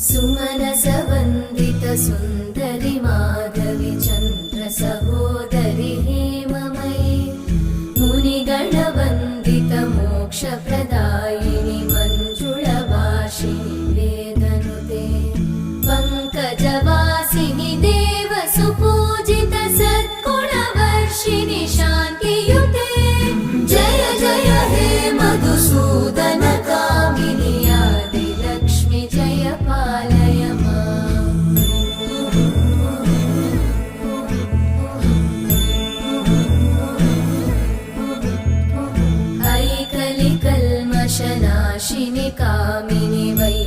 सुमनसवन्दित सुन्दरि माधवि चन्द्र सहोदरि हेममयि मुनिगणवन्दित मोक्षप्रदायिनि मञ्जुळभाषिणि वेदनुते पङ्कजवासिनि देवसुपूजित सद्गुणवर्षिणि शान्तियुते जय जय हे मधुसूदन कामिनि आदिलक्ष्मि जय पालय माम्। ऐकलिकल्मषनाशिनि कामिनि वै